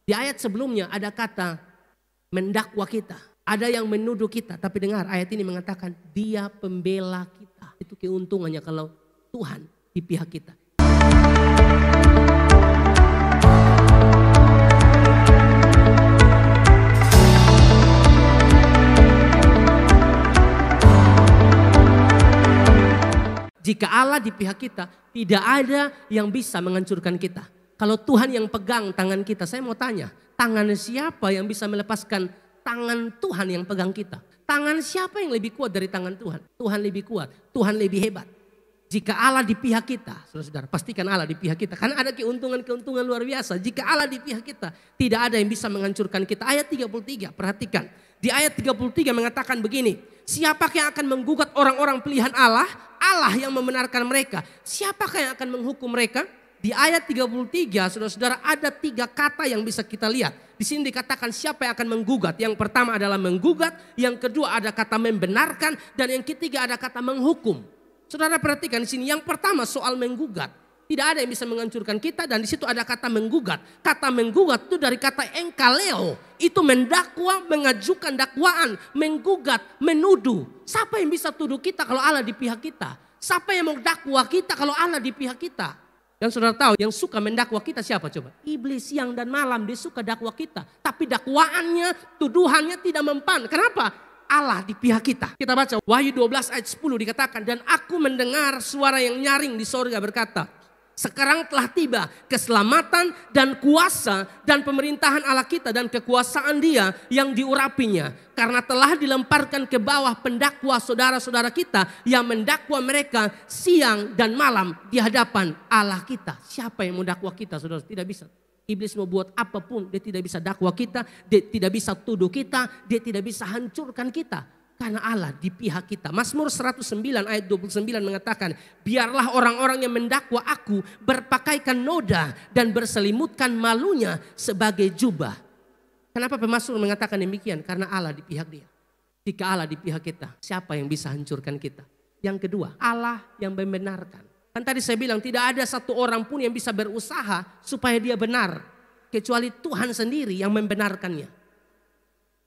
Di ayat sebelumnya ada kata mendakwa kita. Ada yang menuduh kita. Tapi dengar, ayat ini mengatakan dia pembela kita. Itu keuntungannya kalau Tuhan di pihak kita. Jika Allah di pihak kita, tidak ada yang bisa menghancurkan kita. Kalau Tuhan yang pegang tangan kita, saya mau tanya, tangan siapa yang bisa melepaskan tangan Tuhan yang pegang kita? Tangan siapa yang lebih kuat dari tangan Tuhan? Tuhan lebih kuat, Tuhan lebih hebat. Jika Allah di pihak kita, saudara-saudara, pastikan Allah di pihak kita. Karena ada keuntungan-keuntungan luar biasa. Jika Allah di pihak kita, tidak ada yang bisa menghancurkan kita. Ayat 33, perhatikan. Di ayat 33 mengatakan begini, siapakah yang akan menggugat orang-orang pilihan Allah? Allah yang membenarkan mereka. Siapakah yang akan menghukum mereka? Di ayat 33, saudara-saudara, ada 3 kata yang bisa kita lihat. Di sini dikatakan siapa yang akan menggugat. Yang pertama adalah menggugat, yang kedua ada kata membenarkan, dan yang ketiga ada kata menghukum. Saudara perhatikan di sini, yang pertama soal menggugat. Tidak ada yang bisa menghancurkan kita dan di situ ada kata menggugat. Kata menggugat itu dari kata enkaleo. Itu mendakwa, mengajukan dakwaan, menggugat, menuduh. Siapa yang bisa tuduh kita kalau Allah di pihak kita? Siapa yang mau dakwa kita kalau Allah di pihak kita? Dan saudara tahu yang suka mendakwa kita siapa coba? Iblis siang dan malam dia suka dakwa kita. Tapi dakwaannya, tuduhannya tidak mempan. Kenapa? Allah di pihak kita. Kita baca Wahyu 12 ayat 10 dikatakan. Dan aku mendengar suara yang nyaring di sorga berkata, sekarang telah tiba keselamatan dan kuasa dan pemerintahan Allah kita dan kekuasaan Dia yang diurapinya. Karena telah dilemparkan ke bawah pendakwa saudara-saudara kita yang mendakwa mereka siang dan malam di hadapan Allah kita. Siapa yang mendakwa kita, saudara? Tidak bisa. Iblis mau buat apapun, dia tidak bisa dakwa kita, dia tidak bisa tuduh kita, dia tidak bisa hancurkan kita. Karena Allah di pihak kita. Mazmur 109 ayat 29 mengatakan, biarlah orang-orang yang mendakwa aku berpakaikan noda dan berselimutkan malunya sebagai jubah. Kenapa pemazmur mengatakan demikian? Karena Allah di pihak dia. Jika Allah di pihak kita, siapa yang bisa hancurkan kita? Yang kedua, Allah yang membenarkan. Kan tadi saya bilang tidak ada satu orang pun yang bisa berusaha supaya dia benar. Kecuali Tuhan sendiri yang membenarkannya.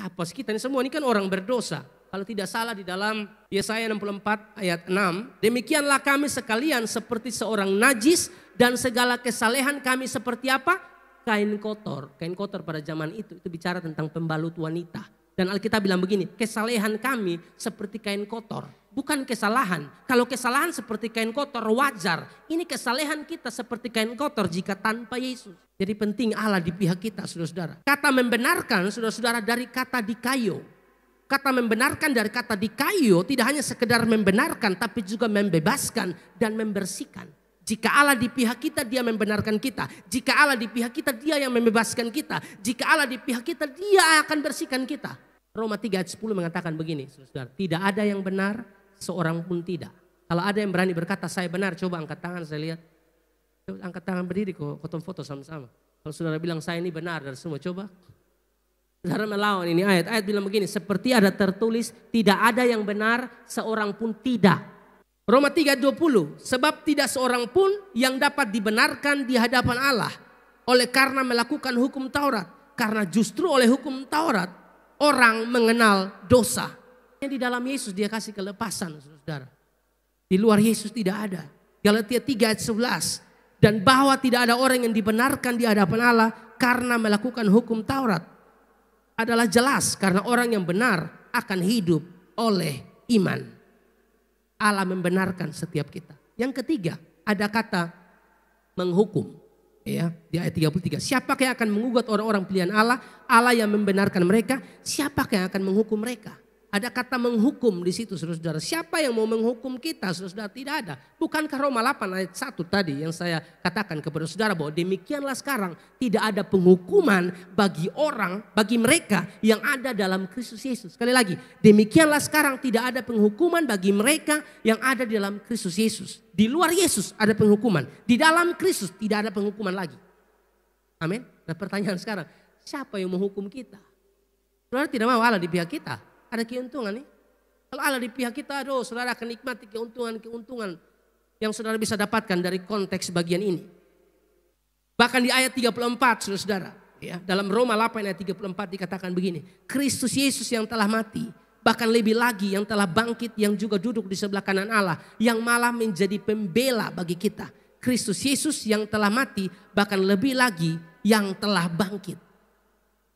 Apa kita ini semua ini kan orang berdosa. Kalau tidak salah di dalam Yesaya 64 ayat 6. Demikianlah kami sekalian seperti seorang najis dan segala kesalehan kami seperti apa? Kain kotor. Kain kotor pada zaman itu bicara tentang pembalut wanita. Dan Alkitab bilang begini, kesalehan kami seperti kain kotor. Bukan kesalahan. Kalau kesalahan seperti kain kotor wajar. Ini kesalehan kita seperti kain kotor jika tanpa Yesus. Jadi penting Allah di pihak kita, saudara-saudara. Kata membenarkan, saudara-saudara, dari kata dikayo. Kata membenarkan dari kata dikayo tidak hanya sekedar membenarkan tapi juga membebaskan dan membersihkan. Jika Allah di pihak kita, dia membenarkan kita. Jika Allah di pihak kita, dia yang membebaskan kita. Jika Allah di pihak kita, dia akan bersihkan kita. Roma 3 ayat 10 mengatakan begini, saudara. Tidak ada yang benar, seorang pun tidak. Kalau ada yang berani berkata saya benar, coba angkat tangan saya lihat. Coba angkat tangan berdiri kok, foto-foto sama-sama. Kalau saudara bilang saya ini benar dari semua, coba. Saudara melawan ini ayat bilang begini, seperti ada tertulis tidak ada yang benar seorang pun tidak. Roma 3:20, sebab tidak seorang pun yang dapat dibenarkan di hadapan Allah oleh karena melakukan hukum Taurat. Karena justru oleh hukum Taurat orang mengenal dosa. Yang di dalam Yesus dia kasih kelepasan, saudara. Di luar Yesus tidak ada. Galatia 3 ayat 11, dan bahwa tidak ada orang yang dibenarkan di hadapan Allah karena melakukan hukum Taurat. Adalah jelas karena orang yang benar akan hidup oleh iman. Allah membenarkan setiap kita. Yang ketiga ada kata menghukum. Ya, di ayat 33. Siapakah yang akan mengugat orang-orang pilihan Allah? Allah yang membenarkan mereka. Siapakah yang akan menghukum mereka? Ada kata menghukum di situ, saudara-saudara. Siapa yang mau menghukum kita, saudara-saudara? Tidak ada. Bukankah Roma 8 ayat 1 tadi yang saya katakan kepada saudara bahwa demikianlah sekarang tidak ada penghukuman bagi orang, bagi mereka yang ada dalam Kristus Yesus. Sekali lagi, demikianlah sekarang tidak ada penghukuman bagi mereka yang ada di dalam Kristus Yesus. Di luar Yesus ada penghukuman. Di dalam Kristus tidak ada penghukuman lagi. Amin. Nah pertanyaan sekarang, siapa yang menghukum kita? Saudara tidak mau Allah di pihak kita. Ada keuntungan nih. Kalau Allah di pihak kita, aduh saudara akan nikmati keuntungan yang saudara bisa dapatkan dari konteks bagian ini. Bahkan di ayat 34 saudara. Ya, dalam Roma 8 ayat 34 dikatakan begini. Kristus Yesus yang telah mati, bahkan lebih lagi yang telah bangkit, yang juga duduk di sebelah kanan Allah, yang malah menjadi pembela bagi kita. Kristus Yesus yang telah mati, bahkan lebih lagi yang telah bangkit.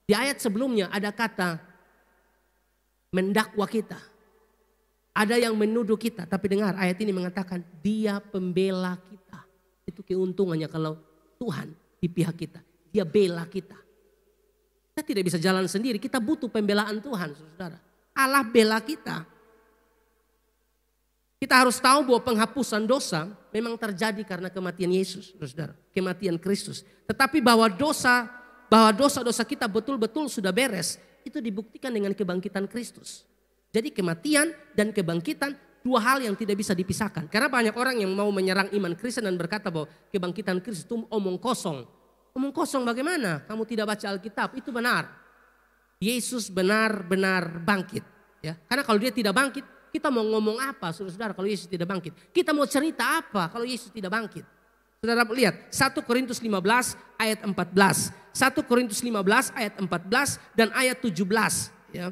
Di ayat sebelumnya ada kata mendakwa kita. Ada yang menuduh kita, tapi dengar ayat ini mengatakan dia pembela kita. Itu keuntungannya kalau Tuhan di pihak kita. Dia bela kita. Kita tidak bisa jalan sendiri, kita butuh pembelaan Tuhan, saudara. Allah bela kita. Kita harus tahu bahwa penghapusan dosa memang terjadi karena kematian Yesus, saudara. Kematian Kristus. Tetapi bahwa dosa-dosa kita betul-betul sudah beres, itu dibuktikan dengan kebangkitan Kristus. Jadi kematian dan kebangkitan dua hal yang tidak bisa dipisahkan. Karena banyak orang yang mau menyerang iman Kristen dan berkata bahwa kebangkitan Kristus itu omong kosong. Omong kosong bagaimana? Kamu tidak baca Alkitab, itu benar. Yesus benar-benar bangkit. Ya, karena kalau dia tidak bangkit, kita mau ngomong apa saudara kalau Yesus tidak bangkit? Kita mau cerita apa kalau Yesus tidak bangkit? Saudara lihat 1 Korintus 15 ayat 14. 1 Korintus 15 ayat 14 dan ayat 17. Ya.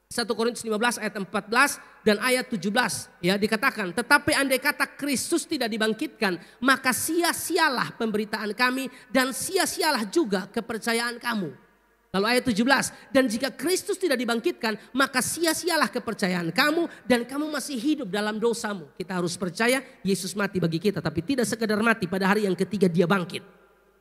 1 Korintus 15 ayat 14 dan ayat 17 ya dikatakan, tetapi andai kata Kristus tidak dibangkitkan, maka sia-sialah pemberitaan kami dan sia-sialah juga kepercayaan kamu. Lalu ayat 17, dan jika Kristus tidak dibangkitkan, maka sia-sialah kepercayaan kamu dan kamu masih hidup dalam dosamu. Kita harus percaya Yesus mati bagi kita, tapi tidak sekedar mati, pada hari yang ketiga dia bangkit.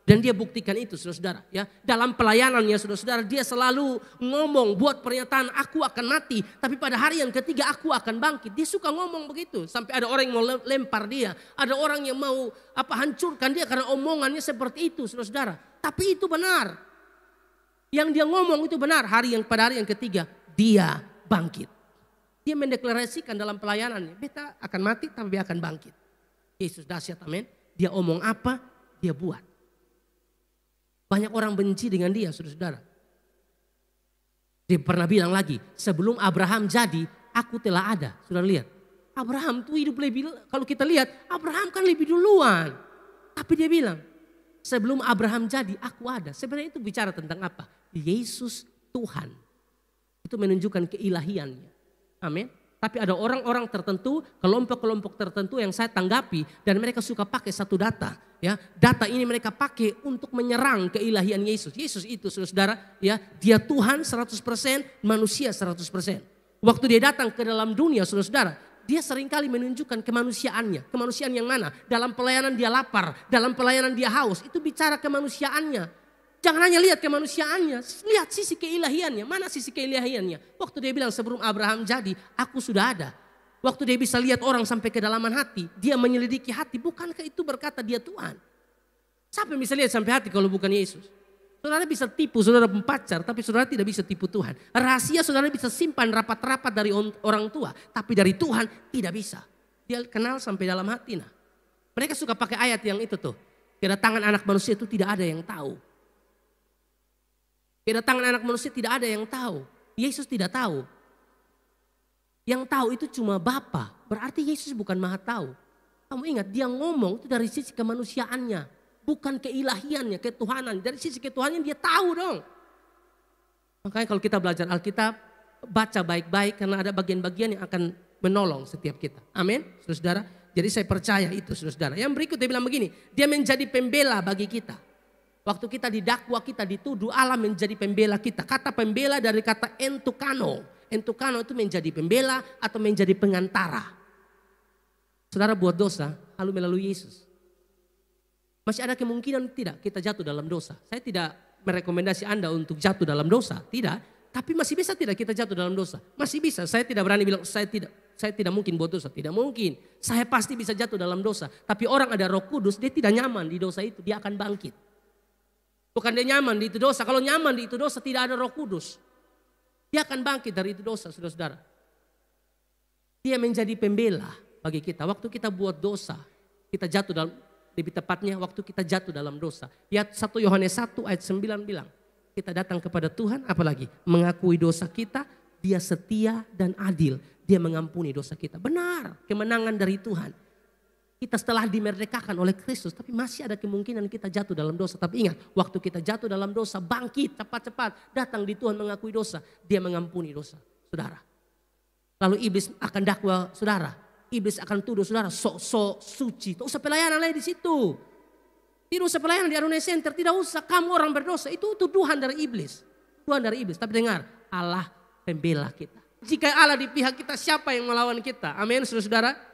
Dan dia buktikan itu saudara-saudara ya. Dalam pelayanannya saudara-saudara dia selalu ngomong buat pernyataan aku akan mati. Tapi pada hari yang ketiga aku akan bangkit. Dia suka ngomong begitu. Sampai ada orang yang mau lempar dia. Ada orang yang mau hancurkan dia karena omongannya seperti itu saudara-saudara. Tapi itu benar. Yang dia ngomong itu benar. Pada hari yang ketiga dia bangkit. Dia mendeklarasikan dalam pelayanannya. Beta akan mati tapi dia akan bangkit. Yesus dahsyat amin. Dia omong apa dia buat. Banyak orang benci dengan dia, saudara-saudara. Dia pernah bilang lagi, sebelum Abraham jadi, aku telah ada. Saudara lihat, Abraham tuh hidup lebih, kalau kita lihat, Abraham kan lebih duluan. Tapi dia bilang, sebelum Abraham jadi, aku ada. Sebenarnya itu bicara tentang apa? Yesus Tuhan. Itu menunjukkan keilahiannya. Amin. Tapi ada orang-orang tertentu, kelompok-kelompok tertentu yang saya tanggapi dan mereka suka pakai satu data. Ya, data ini mereka pakai untuk menyerang keilahian Yesus. Yesus itu saudara, ya, dia Tuhan 100%, manusia 100%. Waktu dia datang ke dalam dunia saudara, dia seringkali menunjukkan kemanusiaannya. Kemanusiaan yang mana? Dalam pelayanan dia lapar, dalam pelayanan dia haus. Itu bicara kemanusiaannya. Jangan hanya lihat kemanusiaannya, lihat sisi keilahiannya. Mana sisi keilahiannya? Waktu dia bilang sebelum Abraham jadi, aku sudah ada. Waktu dia bisa lihat orang sampai kedalaman hati, dia menyelidiki hati. Bukankah itu berkata dia Tuhan? Siapa yang bisa lihat sampai hati kalau bukan Yesus? Saudara bisa tipu saudara pacar, tapi saudara tidak bisa tipu Tuhan. Rahasia saudara bisa simpan rapat-rapat dari orang tua, tapi dari Tuhan tidak bisa. Dia kenal sampai dalam hati. Nah, mereka suka pakai ayat yang itu tuh. Kedatangan anak manusia itu tidak ada yang tahu. Kedatangan anak manusia tidak ada yang tahu. Yesus tidak tahu. Yang tahu itu cuma Bapa. Berarti Yesus bukan maha tahu. Kamu ingat dia ngomong itu dari sisi kemanusiaannya. Bukan keilahiannya, ketuhanan. Dari sisi ketuhanan dia tahu dong. Makanya kalau kita belajar Alkitab, baca baik-baik karena ada bagian-bagian yang akan menolong setiap kita. Amin, saudara. Jadi saya percaya itu saudara. Yang berikut dia bilang begini, dia menjadi pembela bagi kita. Waktu kita didakwa, kita dituduh, Allah menjadi pembela kita. Kata pembela dari kata entukano. Entukano itu menjadi pembela atau menjadi pengantara. Saudara buat dosa, lalu melalui Yesus. Masih ada kemungkinan tidak kita jatuh dalam dosa. Saya tidak merekomendasi Anda untuk jatuh dalam dosa. Tidak. Tapi masih bisa tidak kita jatuh dalam dosa? Masih bisa. Saya tidak berani bilang saya tidak mungkin buat dosa. Tidak mungkin. Saya pasti bisa jatuh dalam dosa. Tapi orang ada Roh Kudus, dia tidak nyaman di dosa itu. Dia akan bangkit. Bukan dia nyaman di itu dosa. Kalau nyaman di itu dosa tidak ada Roh Kudus. Dia akan bangkit dari itu dosa, saudara-saudara. Dia menjadi pembela bagi kita. Waktu kita buat dosa, kita jatuh dalam, lebih tepatnya waktu kita jatuh dalam dosa. Ya 1 Yohanes 1 ayat 9 bilang, kita datang kepada Tuhan, apalagi mengakui dosa kita, dia setia dan adil. Dia mengampuni dosa kita. Benar, kemenangan dari Tuhan. Kita setelah dimerdekakan oleh Kristus, tapi masih ada kemungkinan kita jatuh dalam dosa. Tapi ingat, waktu kita jatuh dalam dosa, bangkit cepat-cepat, datang di Tuhan mengakui dosa, Dia mengampuni dosa, saudara. Lalu iblis akan dakwa saudara, iblis akan tuduh saudara sok-sok suci. Tak usah pelayanan lagi di situ. Tidak usah pelayanan di Arunia Center, tidak usah, kamu orang berdosa. Itu tuduhan dari iblis. Tuhan dari iblis. Tapi dengar, Allah pembela kita. Jika Allah di pihak kita, siapa yang melawan kita? Amin, saudara-saudara.